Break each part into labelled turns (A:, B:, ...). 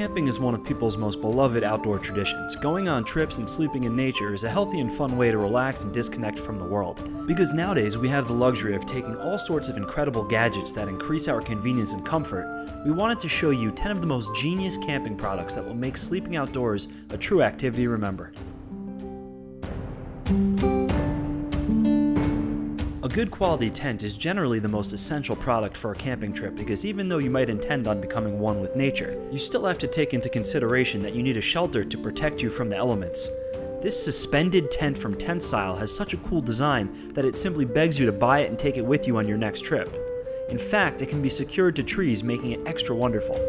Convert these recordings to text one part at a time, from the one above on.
A: camping is one of people's most beloved outdoor traditions. Going on trips and sleeping in nature is a healthy and fun way to relax and disconnect from the world. Because nowadays we have the luxury of taking all sorts of incredible gadgets that increase our convenience and comfort, we wanted to show you 10 of the most genius camping products that will make sleeping outdoors a true activity to remember. A good quality tent is generally the most essential product for a camping trip because even though you might intend on becoming one with nature, you still have to take into consideration that you need a shelter to protect you from the elements. This suspended tent from TentStyle has such a cool design that it simply begs you to buy it and take it with you on your next trip. In fact, it can be secured to trees, making it extra wonderful.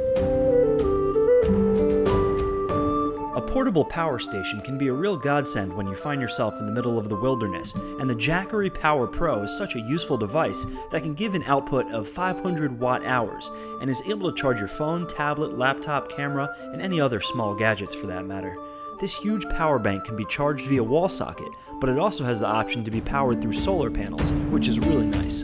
A: A portable power station can be a real godsend when you find yourself in the middle of the wilderness, and the Jackery Power Pro is such a useful device that can give an output of 500 watt-hours and is able to charge your phone, tablet, laptop, camera, and any other small gadgets for that matter. This huge power bank can be charged via wall socket, but it also has the option to be powered through solar panels, which is really nice.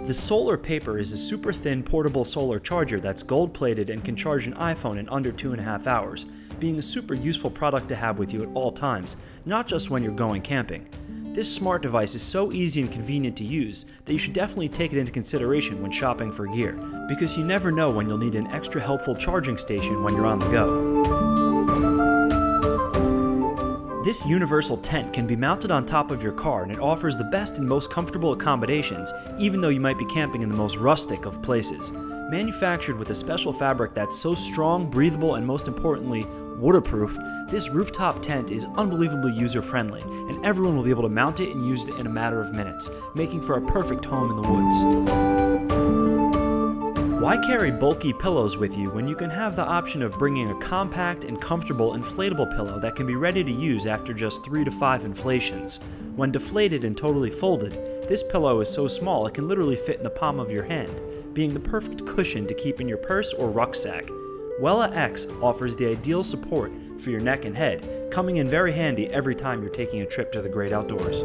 A: The Solar Paper is a super thin portable solar charger that's gold-plated and can charge an iPhone in under 2.5 hours, being a super useful product to have with you at all times, not just when you're going camping. This smart device is so easy and convenient to use that you should definitely take it into consideration when shopping for gear, because you never know when you'll need an extra helpful charging station when you're on the go. This universal tent can be mounted on top of your car, and it offers the best and most comfortable accommodations, even though you might be camping in the most rustic of places. Manufactured with a special fabric that's so strong, breathable, and most importantly, waterproof, this rooftop tent is unbelievably user-friendly, and everyone will be able to mount it and use it in a matter of minutes, making for a perfect home in the woods. Why carry bulky pillows with you when you can have the option of bringing a compact and comfortable inflatable pillow that can be ready to use after just 3 to 5 inflations? When deflated and totally folded, this pillow is so small it can literally fit in the palm of your hand, being the perfect cushion to keep in your purse or rucksack. Wella X offers the ideal support for your neck and head, coming in very handy every time you're taking a trip to the great outdoors.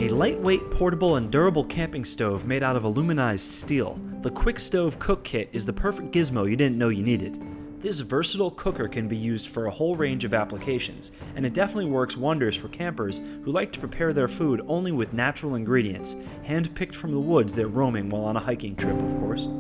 A: A lightweight, portable, and durable camping stove made out of aluminized steel, the Quick Stove Cook Kit is the perfect gizmo you didn't know you needed. This versatile cooker can be used for a whole range of applications, and it definitely works wonders for campers who like to prepare their food only with natural ingredients, hand-picked from the woods they're roaming while on a hiking trip, of course.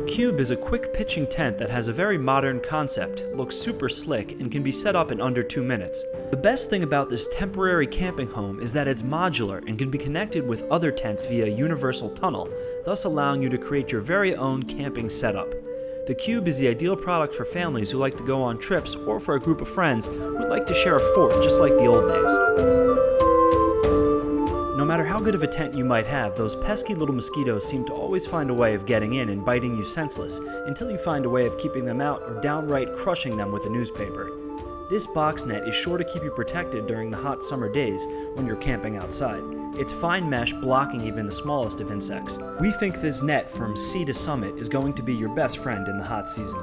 A: Cube is a quick pitching tent that has a very modern concept, looks super slick, and can be set up in under 2 minutes. The best thing about this temporary camping home is that it's modular and can be connected with other tents via a universal tunnel, thus allowing you to create your very own camping setup. The Cube is the ideal product for families who like to go on trips or for a group of friends who would like to share a fort just like the old days. No matter how good of a tent you might have, those pesky little mosquitoes seem to always find a way of getting in and biting you senseless, until you find a way of keeping them out or downright crushing them with a newspaper. This box net is sure to keep you protected during the hot summer days when you're camping outside. It's fine mesh blocking even the smallest of insects. We think this net from sea to summit is going to be your best friend in the hot season.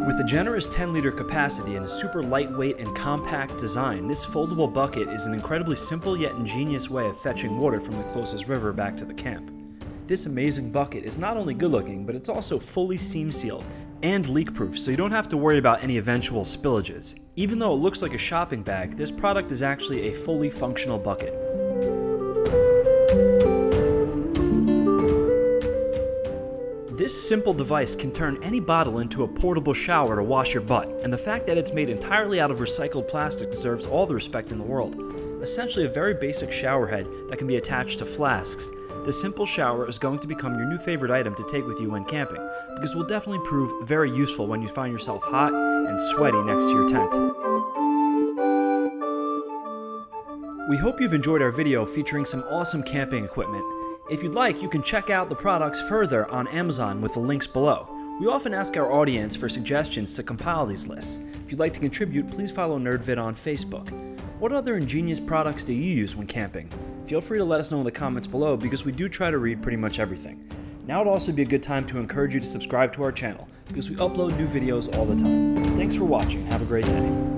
A: With a generous 10-liter capacity and a super lightweight and compact design, this foldable bucket is an incredibly simple yet ingenious way of fetching water from the closest river back to the camp. This amazing bucket is not only good looking, but it's also fully seam sealed and leak proof, so you don't have to worry about any eventual spillages. Even though it looks like a shopping bag, this product is actually a fully functional bucket. This simple device can turn any bottle into a portable shower to wash your butt, and the fact that it's made entirely out of recycled plastic deserves all the respect in the world. Essentially a very basic shower head that can be attached to flasks, the simple shower is going to become your new favorite item to take with you when camping, because it will definitely prove very useful when you find yourself hot and sweaty next to your tent. We hope you've enjoyed our video featuring some awesome camping equipment. If you'd like, you can check out the products further on Amazon with the links below. We often ask our audience for suggestions to compile these lists. If you'd like to contribute, please follow NerdVid on Facebook. What other ingenious products do you use when camping? Feel free to let us know in the comments below because we do try to read pretty much everything. Now would also be a good time to encourage you to subscribe to our channel because we upload new videos all the time. Thanks for watching and have a great day.